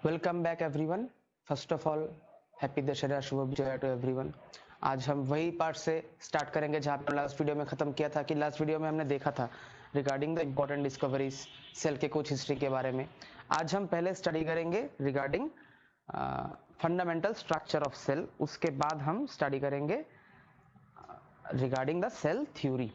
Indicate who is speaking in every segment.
Speaker 1: Welcome back everyone. First of all happy Dussehra, शुभ विजय to everyone. आज हम वही पार्ट से स्टार्ट करेंगे जहां पे लास्ट वीडियो में खत्म किया था कि लास्ट वीडियो में हमने देखा था regarding the important discoveries cell के कुछ हिस्ट्री के बारे में। आज हम पहले स्टडी करेंगे regarding fundamental structure of cell, उसके बाद हम स्टडी करेंगे रिगार्डिंग द सेल थ्योरी।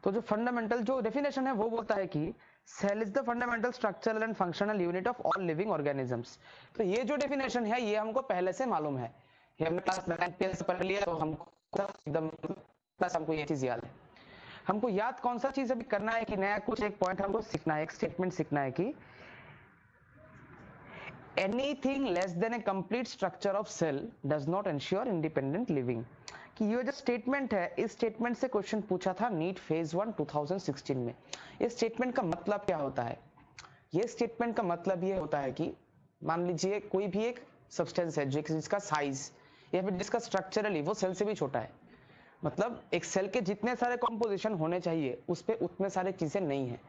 Speaker 1: तो जो फंडामेंटल जो डेफिनेशन है वो बोलता है कि cell is the fundamental structural and functional unit of all living organisms. तो ये जो डेफिनेशन है ये हमको पहले से मालूम है, ये हमने क्लास 9 से पढ़ लिया, तो हमको एकदम प्लस हमको ये चीज याद है। हमको याद कौन सा चीज अभी करना है कि नया कुछ एक पॉइंट हमको सीखना है, एक स्टेटमेंट सीखना है कि anything less than a complete structure of cell does not ensure independent living. कि ये जो स्टेटमेंट है, इस स्टेटमेंट से क्वेश्चन पूछा था नीट फेज 1 2016 में। इस स्टेटमेंट का मतलब क्या होता है? ये स्टेटमेंट का मतलब ये होता है कि मान लीजिए कोई भी एक सब्सटेंस है जिसका साइज या फिर जिसका स्ट्रक्चरली वो सेल से भी छोटा है, मतलब एक सेल के जितने सारे कॉम्पोजिशन होने चाहिए उस पे उतने सारे चीजें नहीं है।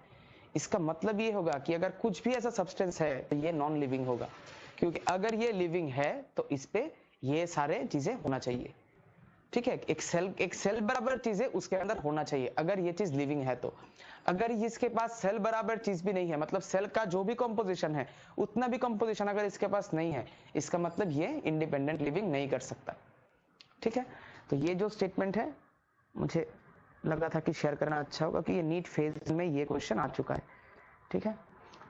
Speaker 1: इसका मतलब ये होगा कि अगर कुछ भी ऐसा सब्सटेंस है तो ये नॉन लिविंग होगा, क्योंकि अगर ये लिविंग है तो इस पे ये सारे चीजें होना चाहिए। ठीक है, एक सेल बराबर चीज है उसके अंदर होना चाहिए अगर ये चीज लिविंग है। तो अगर इसके पास सेल बराबर चीज भी नहीं है, मतलब सेल का जो भी कंपोजिशन है उतना भी कंपोजिशन अगर इसके पास नहीं है, इसका मतलब ये इंडिपेंडेंट लिविंग नहीं कर सकता। ठीक है, तो ये जो स्टेटमेंट है मुझे लगा था कि शेयर करना अच्छा होगा कि ये नीट फेज में ये क्वेश्चन आ चुका है। ठीक है,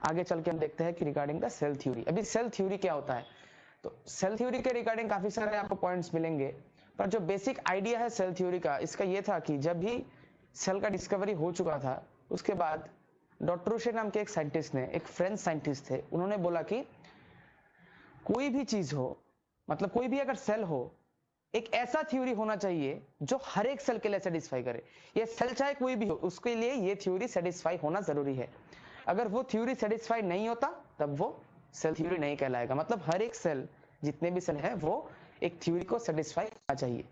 Speaker 1: आगे चल के हम देखते हैं कि रिगार्डिंग द सेल थ्योरी। अभी सेल थ्योरी क्या होता है, तो सेल थ्योरी के रिगार्डिंग काफी सारे आपको पॉइंट्स मिलेंगे, पर जो बेसिक आइडिया है सेल थ्योरी का, इसका ये था कि जब भी सेल का डिस्कवरी हो चुका था उसके बाद डॉक्टर रूशे नाम के एक साइंटिस्ट ने, एक फ्रेंच साइंटिस्ट थे, उन्होंने बोला कि कोई भी चीज हो, मतलब कोई भी अगर सेल हो, एक ऐसा थ्योरी होना चाहिए जो हर एक सेल के लिए सेटिस्फाई करे। ये सेल चाहे कोई भी हो उसके लिए ये थ्योरी सेटिस्फाई होना जरूरी है। अगर वो थ्योरी सेटिस्फाई नहीं होता तब वो सेल थ्योरी नहीं कहलाएगा। मतलब हर एक सेल, जितने भी सेल है, वो एक थ्योरी को सेटिस्फाई करना चाहिए।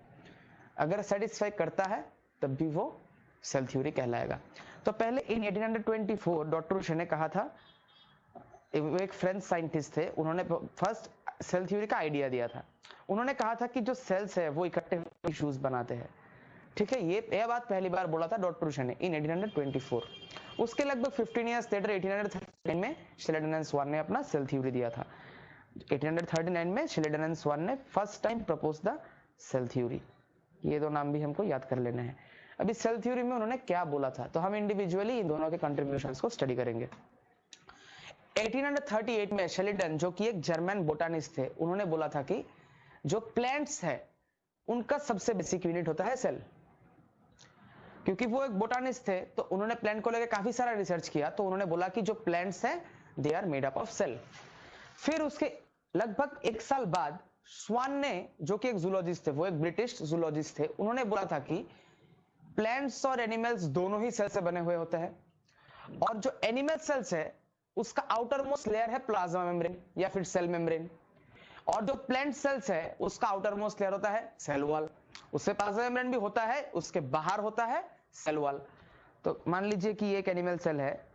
Speaker 1: अगर सेटिस्फाई करता है तब भी वो सेल थ्योरी कहलाएगा। तो पहले इन 1824 डॉक्टर रूशे ने कहा था, एक फ्रेंच साइंटिस्ट थे, उन्होंने फर्स्ट सेल थ्योरी का आइडिया दिया था। उन्होंने कहा था कि जो सेल्स है वो इकट्ठे टिश्यूज बनाते हैं। ठीक है, ये बात पहली बार बोला था डॉक्टर रूशे ने इन 1824। उसके लगभग 15 ईयर्स लेटर 1839 में शेल्डन एंड स्वान ने अपना सेल थ्योरी दिया था। 1839 में शेल्डन एंड स्वान ने first time propose the cell theory. ये दो नाम भी हमको याद कर लेने हैं। अभी सेल थ्योरी में उन्होंने क्या बोला था, तो हम इंडिविजुअली इन दोनों के कंट्रीब्यूशंस को स्टडी करेंगे। 1838 में शेल्डन, जो कि एक जर्मन बोटानिस्ट थे, उन्होंने बोला था कि जो प्लांट्स है उनका सबसे बेसिक यूनिट होता है सेल। क्योंकि वो एक बोटानिस्ट थे तो उन्होंने प्लांट को लेकर काफी सारा रिसर्च किया, तो उन्होंने बोला कि जो प्लांट्स है they are made up of cell. फिर उसके लगभग एक साल बाद स्वान ने, जो कि एक जूलॉजिस्ट थे, वो एक ब्रिटिश जूलॉजिस्ट थे, उन्होंने बोला था कि प्लांट्स और एनिमल्स दोनों ही सेल से बने हुए होते हैं, और जो एनिमल सेल्स है उसका आउटर मोस्ट लेयर है प्लाज्मा मेम्ब्रेन या फिर सेल मेम्ब्रेन, और जो प्लांट सेल्स है उसका आउटर मोस्ट लेयर होता है सेल वॉल। उससे प्लाज्मा मेम्ब्रेन भी होता है, उसके बाहर होता है सेल वॉल। तो मान लीजिए कि एक एनिमल सेल है,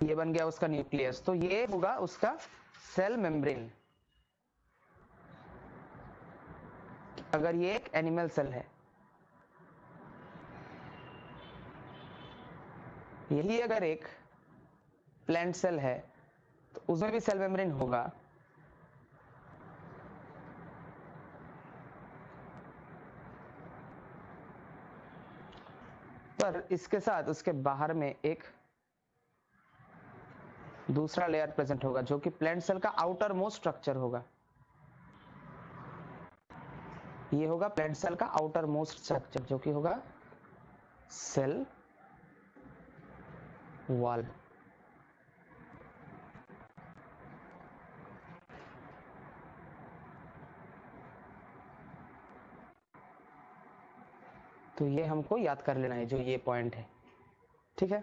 Speaker 1: ये बन गया उसका न्यूक्लियस, तो ये होगा उसका सेल मेम्ब्रेन। अगर ये एक एनिमल सेल है, यही अगर एक प्लांट सेल है तो उसमें भी सेल मेम्ब्रेन होगा। पर इसके साथ उसके बाहर में एक दूसरा लेयर प्रेजेंट होगा जो कि प्लांट सेल का आउटर मोस्ट स्ट्रक्चर होगा। ये होगा प्लांट सेल का आउटर मोस्ट स्ट्रक्चर जो कि होगा सेल वॉल। तो ये हमको याद कर लेना है जो ये पॉइंट है। ठीक है,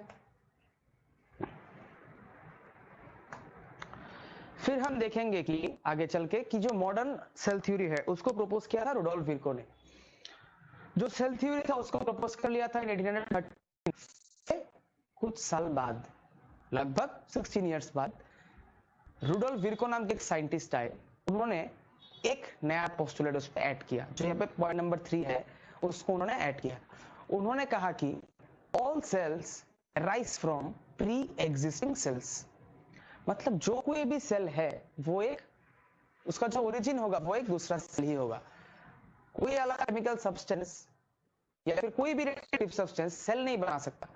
Speaker 1: फिर हम देखेंगे कि आगे चल के कि जो मॉडर्न सेल थ्योरी है उसको प्रपोज किया था रुडोल्फ विर्को ने। जो सेल थ्योरी था उसको प्रपोज कर लिया था 1830 कुछ साल बाद, लगभग 16 इयर्स बाद रुडोल्फ विर्को नाम के एक साइंटिस्ट आए, उन्होंने एक नया पोस्टुलेट उस पर ऐड किया, जो यहाँ पे पॉइंट नंबर 3 है उसको उन्होंने ऐड किया। उन्होंने कहा कि all cells rise from pre existing cells, मतलब जो कोई भी सेल है वो एक, उसका जो ओरिजिन होगा वो एक दूसरा सेल ही होगा। कोई अलग केमिकल सब्सटेंस या फिर कोई भी रिएक्टिव सब्सटेंस सेल नहीं बना सकता।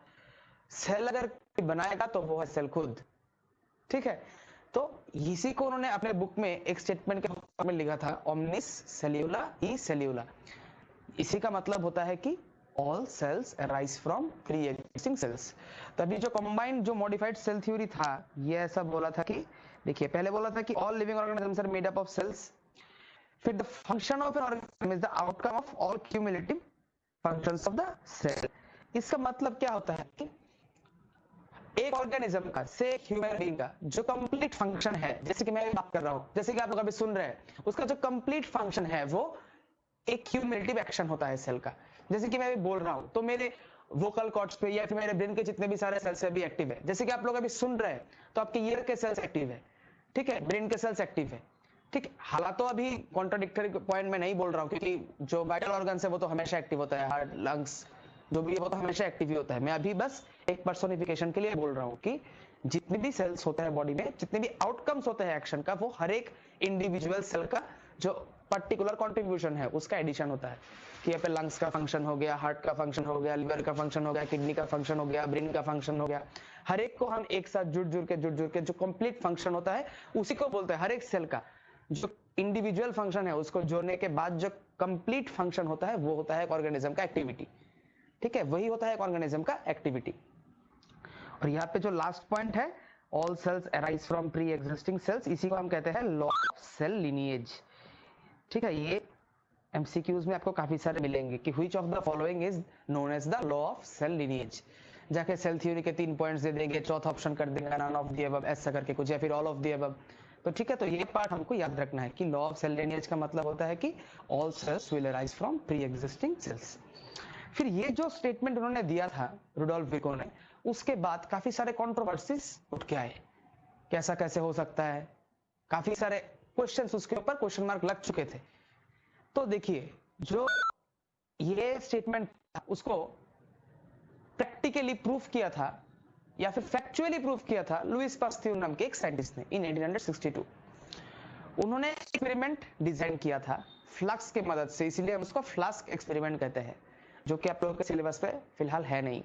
Speaker 1: सेल अगर बनाएगा तो वो है सेल खुद, ठीक है। तो इसी को उन्होंने अपने बुक में एक स्टेटमेंट के रूप में लिखा था, ओमनिस सेल्यूला ई सेल्यूला। इसी का मतलब होता है कि all cells arise from pre existing cells. तभी जो कंबाइंड जो मॉडिफाइड सेल थ्योरी था, ये ऐसा बोला था कि, देखिए पहले बोला था कि all living organisms are made up of cells, फिर the function of an organism is the outcome of all cumulative functions of the cell. इसका मतलब क्या होता है कि एक ऑर्गेनिज्म का, से ह्यूमन बीइंग का जो कंप्लीट फंक्शन है, जैसे कि मैं बात कर रहा हूं, जैसे कि आप लोग अभी सुन रहे हैं, उसका जो कंप्लीट फंक्शन है वो एक क्यूमुलेटिव एक्शन होता है सेल का। जैसे कि मैं अभी बोल रहा हूं तो मेरे वोकल कॉर्ड्स पे या फिर मेरे ब्रेन के जितने भी सारे सेल्स अभी एक्टिव है। जैसे कि आप लोग अभी सुन रहे हैं तो आपके ईयर के सेल्स एक्टिव है, ठीक है, ब्रेन के सेल्स एक्टिव है, ठीक। हालांकि तो अभी कॉन्ट्राडिक्टरी पॉइंट में नहीं बोल रहा हूं, क्योंकि जो वाइटल ऑर्गन है वो तो हमेशा एक्टिव होता है, हार्ट लंग्स जो भी है वो तो हमेशा एक्टिव ही होता है। मैं अभी बस एक पर्सोनिफिकेशन के लिए बोल रहा हूँ कि जितने भी सेल्स होते हैं बॉडी में, जितने भी आउटकम्स होते हैं एक्शन का, वो हर एक इंडिविजुअल सेल का जो पर्टिकुलर कंट्रीब्यूशन है उसका एडिशन होता है। कि यहाँ पे लंग्स का फंक्शन हो गया, हार्ट का फंक्शन हो गया, लिवर का फंक्शन हो गया, किडनी का फंक्शन हो गया, ब्रेन का फंक्शन हो गया, हर एक को हम एक साथ जुड़ जुड़ के जो कंप्लीट फंक्शन होता है उसी को बोलते हैं। हर एक सेल का जो इंडिविजुअल फंक्शन है उसको जोड़ने के बाद जो कंप्लीट फंक्शन होता है वो होता है ऑर्गेनिज्म का एक्टिविटी, ठीक है, वही होता है एक ऑर्गेनिज्म का एक्टिविटी। और यहाँ पे जो लास्ट पॉइंट है, all cells arise from pre existing cells, इसी को हम कहते हैं लॉ ऑफ सेल लिनिएज, ठीक है। ये एमसीक्यूज में आपको काफी सारे मिलेंगे कि which of the following is known as the law of cell lineage. जाके सेल थ्योरी के 3 पॉइंट्स दे देंगे, चौथा ऑप्शन कर देंगे नन ऑफ द अबव, ऐसा करके कुछ, या फिर ऑल ऑफ द अबव। तो ठीक है, तो ये पार्ट हमको याद रखना है कि लॉ ऑफ सेल लिनिएज का मतलब होता है कि all cells will arise from pre existing cells. फिर ये जो स्टेटमेंट उन्होंने दिया था रुडोल्फ विर्को ने, उसके बाद काफी सारे कंट्रोवर्सीज उठ के आए, कैसा कैसे हो सकता है, काफी सारे क्वेश्चंस उसके ऊपर क्वेश्चन मार्क लग चुके थे। तो देखिए जो ये स्टेटमेंट उसको प्रैक्टिकली प्रूफ किया था या फिर फैक्चुअली प्रूफ किया था लुइस पास्तियर नाम के एक साइंटिस्ट ने इन 1862। उन्होंने एक्सपेरिमेंट डिजाइन किया था फ्लक्स की मदद से, इसीलिए हम उसको फ्लास्क एक्सपेरिमेंट कहते हैं, जो कि आप लोगों के सिलेबस पे फिलहाल है नहीं,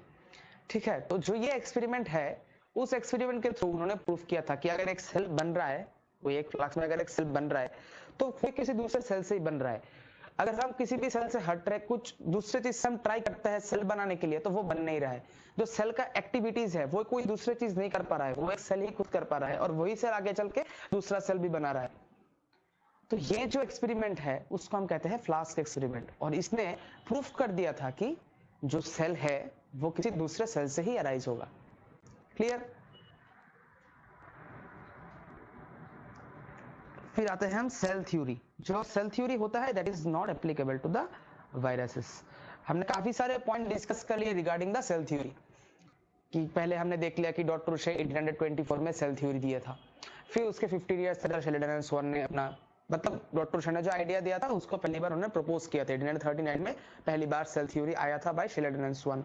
Speaker 1: ठीक है। तो जो ये एक्सपेरिमेंट है, उस एक्सपेरिमेंट के थ्रू उन्होंने प्रूफ किया था कि अगर एक सेल बन रहा है, वो एक फ्लक्स में अगर एक सेल बन रहा है तो वो किसी दूसरे सेल से ही बन रहा है। अगर हम किसी भी सेल से हट रहे, कुछ दूसरे चीज से हम ट्राई करते हैं सेल बनाने के लिए, तो वो बन नहीं रहा है। जो सेल का एक्टिविटीज है वो कोई दूसरी चीज नहीं कर पा रहा है, वो एक सेल ही खुद कर पा रहा है, और वही सेल आगे चल के दूसरा सेल भी बना रहा है। तो ये जो एक्सपेरिमेंट है उसको हम कहते हैं फ्लास्क एक्सपेरिमेंट, और इसने प्रूफ कर दिया था कि जो सेल है वो किसी दूसरे सेल से ही अराइज होगा। क्लियर। फिर आते हैं हम सेल थ्योरी। जो सेल थ्योरी होता है that is not applicable to the viruses. हमने काफी सारे पॉइंट डिस्कस कर लिए रिगार्डिंग द सेल थ्योरी, कि पहले हमने देख लिया कि डॉक्टर शे 1824 में सेल थ्योरी दिया था। फिर उसके 15 इयर्स तक शेल्डन एंड स्वान ने अपना, मतलब डॉक्टर शे ने जो आइडिया दिया था उसको पहली बार उन्होंने प्रपोज किया था 1839 में, पहली बार सेल थ्योरी आया था बाय शेल्डन एंड स्वान।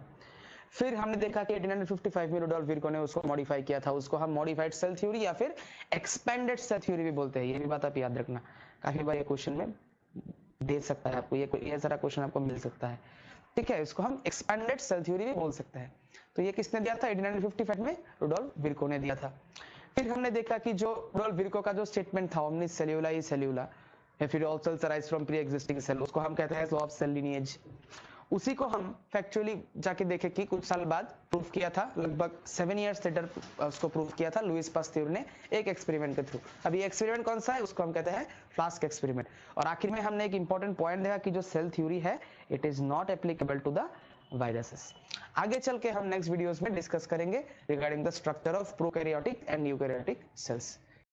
Speaker 1: फिर हमने देखा कि 1855 में रुडोल्फ विर्को ने उसको मॉडिफाई किया था, उसको हम मॉडिफाइड सेल थ्योरी या फिर एक्सपेंडेड सेल थ्योरी भी बोलते हैं। ये भी बात आप याद रखना, काफी बार ये क्वेश्चन में दे सकता है आपको, ये सारा क्वेश्चन आपको मिल सकता है, ठीक है। इसको हम एक्सपेंडेड सेल थ्योरी भी बोल सकते हैं। तो ये किसने दिया था? 1855 में रुडोल्फ विर्को ने दिया था। फिर हमने देखा कि जो रुडोल्फ विर्को का जो स्टेटमेंट था ओमनिस सेल्यूला ई सेल्यूला, या फिर all cells arise from pre existing cell, उसको हम कहते हैं लॉ ऑफ सेल लिनिएज। उसी को हम फैक्चुअली जाके देखे कि कुछ साल बाद प्रूफ किया था, लगभग 7 इयर्स लेटर उसको प्रूफ किया था लुइस पास्तियर ने एक एक्सपेरिमेंट के थ्रू। अभी एक्सपेरिमेंट कौन सा है? उसको हम कहते हैं फ्लास्क एक्सपेरिमेंट। और आखिर में हमने एक इंपॉर्टेंट पॉइंट देखा कि जो सेल थ्योरी है it is not applicable to the viruses. आगे चल के हम नेक्स्ट वीडियोस में डिस्कस करेंगे regarding the structure of prokaryotic and eukaryotic sales.